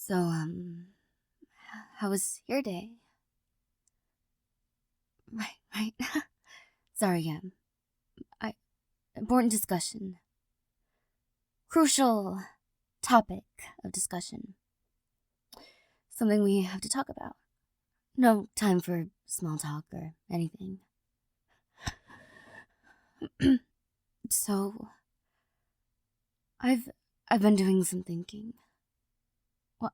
So, how was your day? Right. Sorry, important discussion. Crucial topic of discussion. Something we have to talk about. No time for small talk or anything. So, I've been doing some thinking. Well,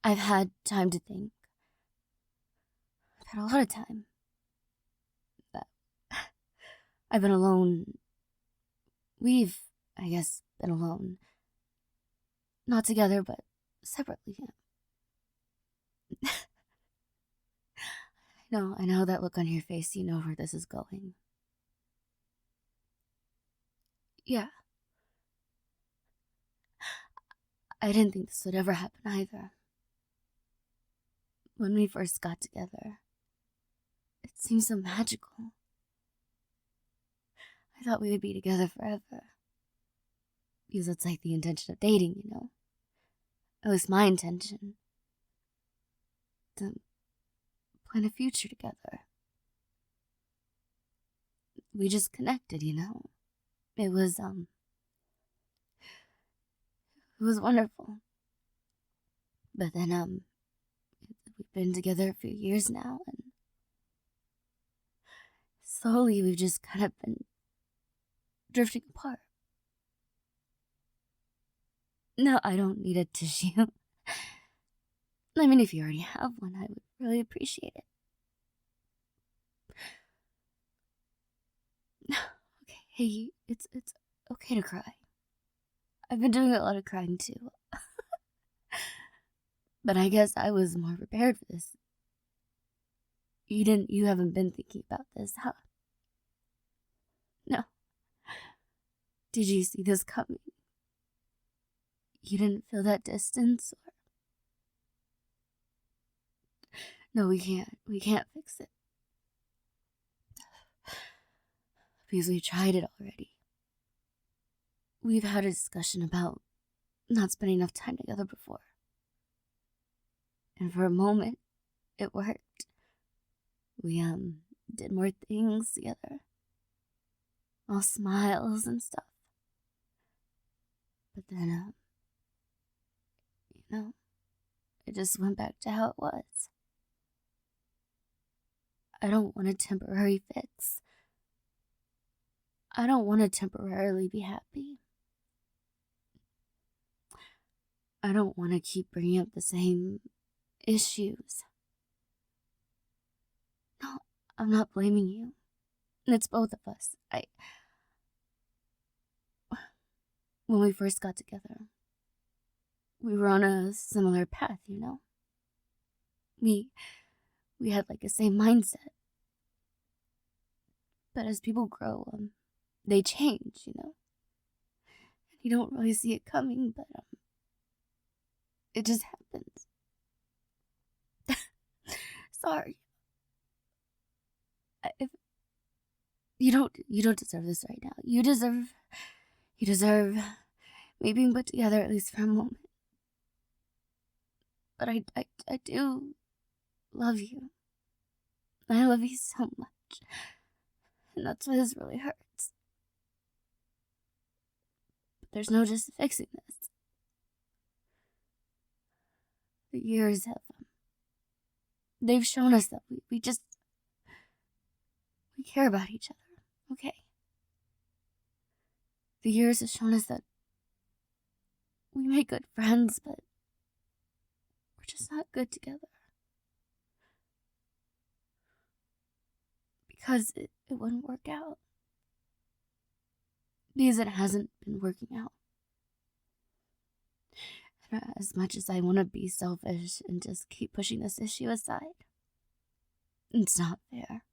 I've had time to think. I've had a lot of time. I've been alone. We've, I guess, been alone. Not together, but separately. I know that look on your face. You know where this is going. Yeah. I didn't think this would ever happen either. When we first got together, it seemed so magical. I thought we would be together forever. Because that's like the intention of dating, you know? At least my intention. To plan a future together. We just connected, you know? It was wonderful. But then, we've been together a few years now, and slowly we've just kind of been drifting apart. No, I don't need a tissue. I mean, if you already have one, I would really appreciate it. Okay, hey, it's okay to cry. I've been doing a lot of crying too. But I guess I was more prepared for this. You haven't been thinking about this, huh? No. Did you see this coming? You didn't feel that distance? No, we can't fix it. Because we tried it already. We've had a discussion about not spending enough time together before. And for a moment, it worked. We, did more things together. All smiles and stuff. But then, it just went back to how it was. I don't want a temporary fix. I don't want to temporarily be happy. I don't want to keep bringing up the same issues. No, I'm not blaming you. It's both of us. When we first got together, we were on a similar path, you know? We had like the same mindset. But as people grow, they change, you know? You don't really see it coming, but, it just happens. Sorry. If you don't deserve this right now. You deserve me being put together at least for a moment. But I do love you. I love you so much. And that's why this really hurts. But there's no just fixing this. The years they've shown us that we care about each other, okay? The years have shown us that we make good friends, but we're just not good together. Because it wouldn't work out. Because it hasn't been working out. And as much as I want to be selfish and just keep pushing this issue aside, it's not fair.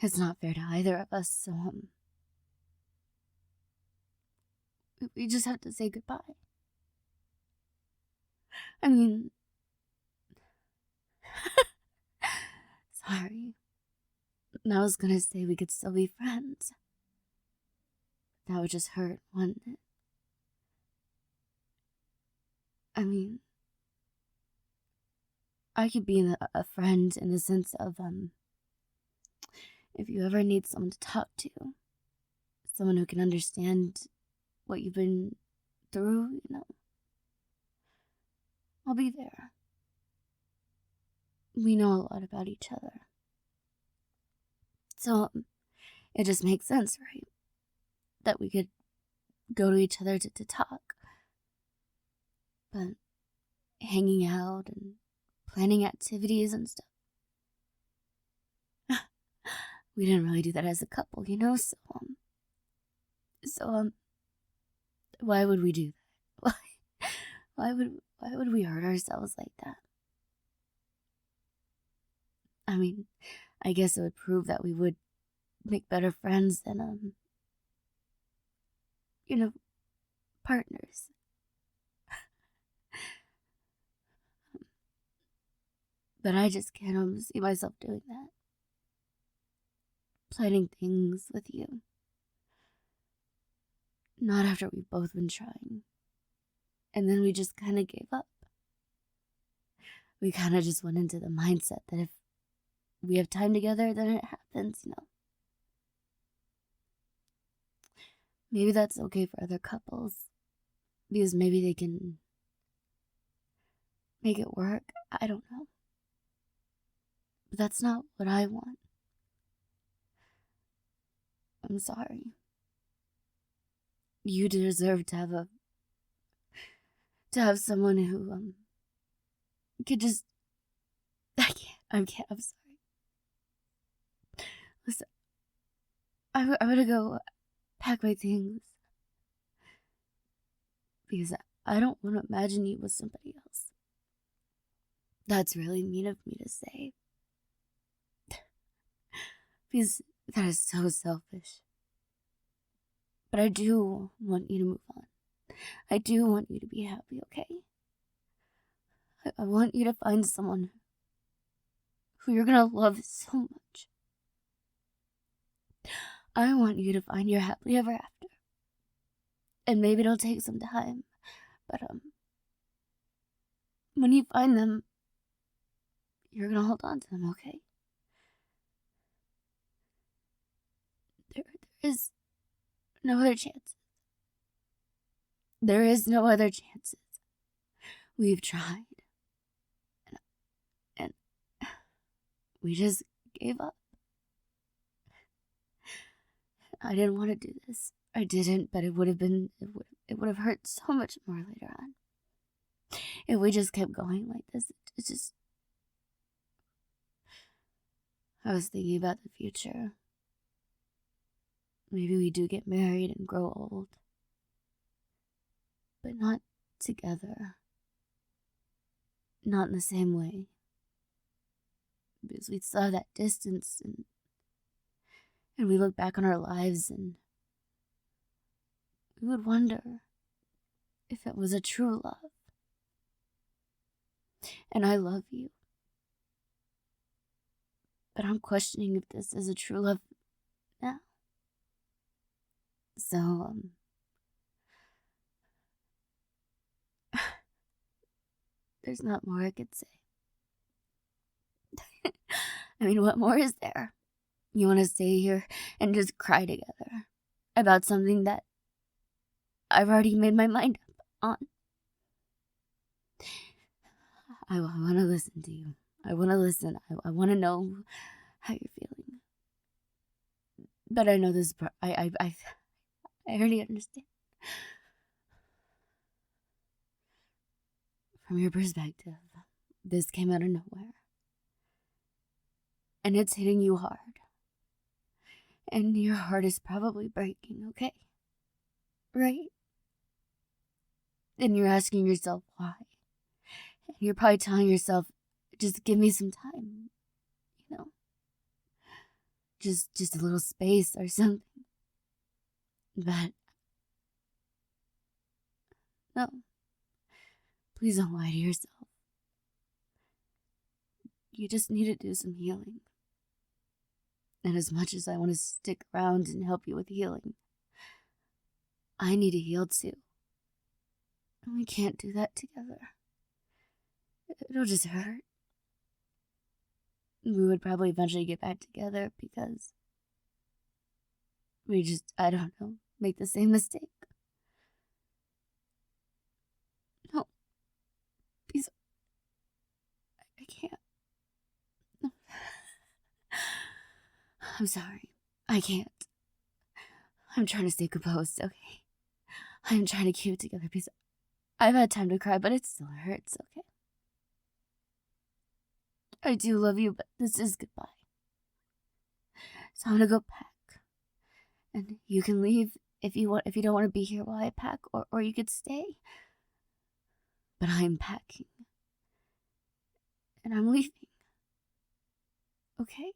It's not fair to either of us, so, we just have to say goodbye. I mean, sorry. I was gonna say we could still be friends. That would just hurt, wouldn't it? I mean, I could be a friend in the sense of, if you ever need someone to talk to, someone who can understand what you've been through, I'll be there. We know a lot about each other. So, it just makes sense, right? That we could go to each other to talk. But hanging out and planning activities and stuff, we didn't really do that as a couple, So, why would we do that? Why would we hurt ourselves like that? I mean, I guess it would prove that we would make better friends than, partners. But I just can't see myself doing that. Planning things with you. Not after we've both been trying. And then we just kind of gave up. We kind of just went into the mindset that if we have time together, then it happens, Maybe that's okay for other couples. Because maybe they can make it work. I don't know. But that's not what I want. I'm sorry. You deserve to have someone who could just I'm sorry. Listen, I'm gonna go pack my things because I don't want to imagine you with somebody else. That's really mean of me to say. Because that is so selfish. But I do want you to move on. I do want you to be happy, okay? I want you to find someone who you're gonna love so much. I want you to find your happily ever after. And maybe it'll take some time, but when you find them, you're gonna hold on to them, okay? There is no other chances. There is no other chances. We've tried. And we just gave up. I didn't want to do this. I didn't, but it would have hurt so much more later on. If we just kept going like this, it's just... I was thinking about the future. Maybe we do get married and grow old. But not together. Not in the same way. Because we'd still have that distance, and we look back on our lives and we would wonder if it was a true love. And I love you. But I'm questioning if this is a true love now. So, there's not more I could say. I mean, what more is there? You want to stay here and just cry together about something that I've already made my mind up on? I want to listen to you. I want to listen. I want to know how you're feeling. But I know this part. I already understand. From your perspective, this came out of nowhere. And it's hitting you hard. And your heart is probably breaking, okay? Right? And you're asking yourself why. And you're probably telling yourself, just give me some time. Just a little space or something. But no. Please don't lie to yourself. You just need to do some healing. And as much as I want to stick around and help you with healing, I need to heal too. And we can't do that together. It'll just hurt. we would probably eventually get back together because we just, I don't know, make the same mistake. No, because I can't. I'm sorry. I can't. I'm trying to stay composed, okay? I'm trying to keep it together because I've had time to cry, but it still hurts, okay? I do love you, but this is goodbye. So I'm gonna go pack. And you can leave if you don't want to be here while I pack, or you could stay. But I'm packing. And I'm leaving. Okay?